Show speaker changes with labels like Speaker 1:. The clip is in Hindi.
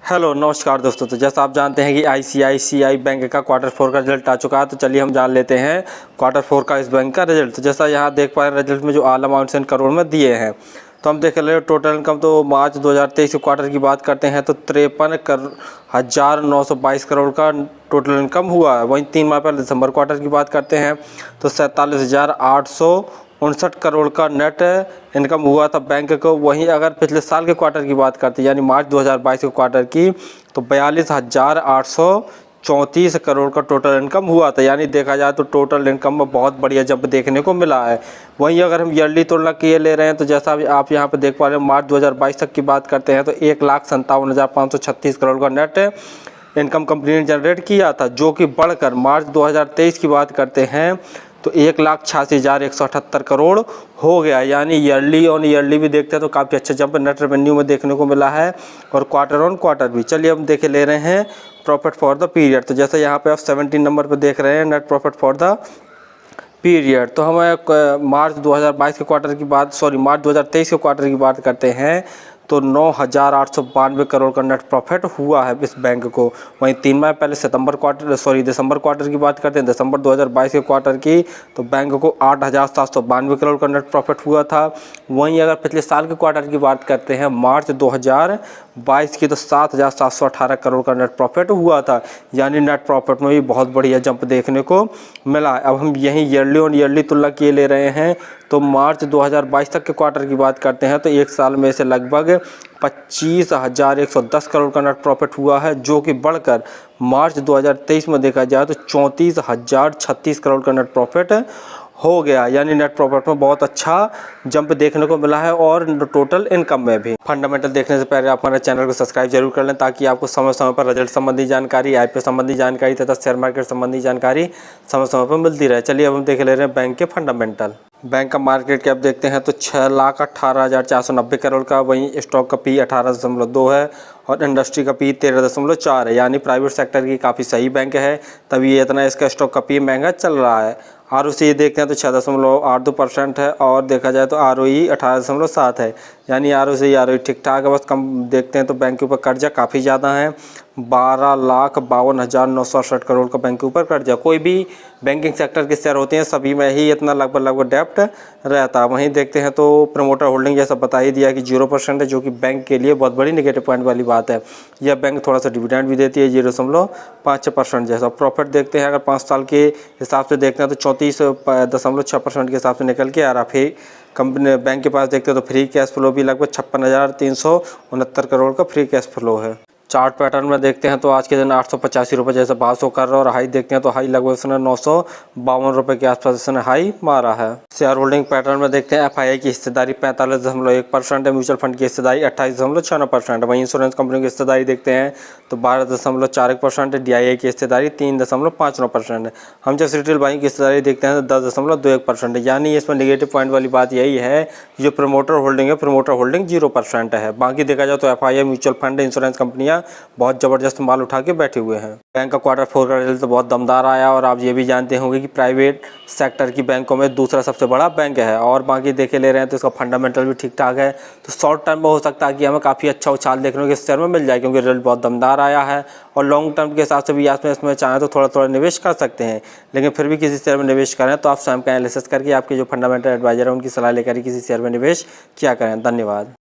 Speaker 1: हेलो नमस्कार दोस्तों। तो जैसा आप जानते हैं कि आईसीआईसीआई बैंक का क्वार्टर 4 का रिजल्ट आ चुका है। तो चलिए हम जान लेते हैं क्वार्टर 4 का इस बैंक का रिजल्ट। तो जैसा यहाँ देख पा रहे हैं रिजल्ट में जो आल अमाउंट्स करोड़ में दिए हैं, तो हम देख रहे हैं टोटल इनकम। तो मार्च 2023 के क्वार्टर की बात करते हैं तो 53,922 करोड़ का टोटल इनकम हुआ है। वहीं 3 माह पहले दिसंबर क्वार्टर की बात करते हैं तो 47,859 करोड़ का नेट इनकम हुआ था बैंक को। वहीं अगर पिछले साल के क्वार्टर की बात करते हैं यानी मार्च 2022 के क्वार्टर की, तो 42,834 करोड़ का टोटल इनकम हुआ था। यानी देखा जाए तो टोटल इनकम में बहुत बढ़िया जंप देखने को मिला है। वहीं अगर हम ईयरली तुलना किए ले रहे हैं तो जैसा आप यहाँ पर देख पा रहे हैं मार्च 2022 तक की बात करते हैं तो 1,57,536 करोड़ का नेट इनकम कंपनी ने जनरेट किया था, जो कि बढ़कर मार्च 2023 की बात करते हैं तो 1,86,178 करोड़ हो गया। यानी ईयरली ऑन ईयरली भी देखते हैं तो काफ़ी अच्छा जंप नेट रेवेन्यू में देखने को मिला है और क्वार्टर ऑन क्वार्टर भी। चलिए हम देखे ले रहे हैं प्रॉफिट फॉर द पीरियड। तो जैसे यहाँ पे आप 17 नंबर पे देख रहे हैं net profit for the period. तो हम मार्च 2023 के क्वार्टर की बात करते हैं तो 9,892 करोड़ का नेट प्रॉफिट हुआ है इस बैंक को। वहीं 3 माह पहले दिसंबर क्वार्टर की बात करते हैं, दिसंबर 2022 के क्वार्टर की, तो बैंक को 8,792 करोड़ का नेट प्रॉफिट हुआ था। वहीं अगर पिछले साल के क्वार्टर की बात करते हैं मार्च 2022 की, तो 7,718 करोड़ का नेट प्रॉफिट हुआ था। यानी नेट प्रॉफिट में भी बहुत बढ़िया जंप देखने को मिला। अब हम यहीं ईयरली और ईयरली तुलना किए ले रहे हैं तो मार्च 2022 तक के क्वार्टर की बात करते हैं तो एक साल में से लगभग 25,110 करोड़ का नेट प्रॉफिट हुआ है, जो कि बढ़कर मार्च 2023 में देखा जाए तो 34,036 करोड़ का नेट प्रॉफिट हो गया। यानी नेट प्रॉफिट में बहुत अच्छा जंप देखने को मिला है और टोटल इनकम में भी। फंडामेंटल देखने से पहले आप हमारे चैनल को सब्सक्राइब जरूर कर लें ताकि आपको समय समय पर रिजल्ट संबंधी जानकारी, आईपीओ संबंधी जानकारी तथा शेयर मार्केट संबंधी जानकारी समय समय पर मिलती रहे। चलिए अब हम देख ले रहे हैं बैंक के फंडामेंटल। बैंक का मार्केट कैप देखते हैं तो 6,18,490 करोड़ का। वहीं स्टॉक का पी 18.2 है और इंडस्ट्री का पी 13.4 है। यानी प्राइवेट सेक्टर की काफ़ी सही बैंक है, तभी ये इतना इसका स्टॉक का पी महंगा चल रहा है। आरओसी देखते हैं तो 6.82% है और देखा जाए तो आरओई 18.7 है। यानी आरओई ठीक ठाक है। बस कम देखते हैं तो बैंक के ऊपर कर्जा काफ़ी ज़्यादा है, 12,52,968 करोड़ का बैंक के ऊपर कर्जा। कोई भी बैंकिंग सेक्टर के शेयर होते हैं सभी में ही इतना लगभग डेप्ट रहता है। वहीं देखते हैं तो प्रमोटर होल्डिंग जैसा बता ही दिया कि 0% है, जो कि बैंक के लिए बहुत बड़ी नेगेटिव पॉइंट वाली बात है। यह बैंक थोड़ा सा डिविडेंड भी देती है 0.5% जैसा। प्रॉफिट देखते हैं अगर 5 साल के हिसाब से देखते हैं तो 34.6% के हिसाब से निकल के आ रहा। फिर कंपनी बैंक के पास देखते हैं तो फ्री कैश फ्लो भी लगभग 56,369 करोड़ का फ्री कैश फ्लो है। चार्ट पैटर्न में देखते हैं तो आज के दिन 885 रुपये जैसे भाव शो कर रहा है और हाई देखते हैं तो हाई लगभग इसने 952 रुपये के आसपास इसने हाई मारा है। शेयर होल्डिंग पैटर्न में देखते हैं एफआईआई की हिस्सेदारी 45.1% है, म्यूचुअल फंड की हिस्सेदारी 28.6% है। वहीं इंश्योरेंस कंपनी की हिस्सेदारी देखते हैं तो 12.41% है, डीआईआई की हिस्सेदारी 3.59% है। हम जब रिटेल बाइंग की हिस्सेदारी देखते हैं तो 10.21% है। यानी इसमें नेगेटिव पॉइंट वाली बात यही है जो प्रमोटर होल्डिंग है, प्रमोटर होल्डिंग 0% है। बाकी देखा जाए तो एफआईआई, म्यूचुअल फंड, इंश्योरेंस कंपनियां बहुत जबरदस्त माल उठा के बैठे हुए हैं। बैंक का क्वार्टर 4 का रिजल्ट तो बहुत दमदार आया और आप ये भी जानते होंगे कि प्राइवेट सेक्टर की बैंकों में दूसरा सबसे बड़ा बैंक है। और बाकी देखे ले रहे हैं तो इसका फंडामेंटल भी ठीक ठाक है। तो शॉर्ट टर्म में हो सकता है कि हमें काफ़ी अच्छा उछाल देखने को इस शेयर में मिल जाए क्योंकि रिजल्ट बहुत दमदार आया है। और लॉन्ग टर्म के हिसाब से भी इसमें चाहें तो थोड़ा थोड़ा निवेश कर सकते हैं, लेकिन फिर भी किसी शेयर में निवेश करें तो आप स्वयं का एनालिसिस करके आपके जो फंडामेंटल एडवाइजर है उनकी सलाह लेकर ही किसी शेयर में निवेश किया करें। धन्यवाद।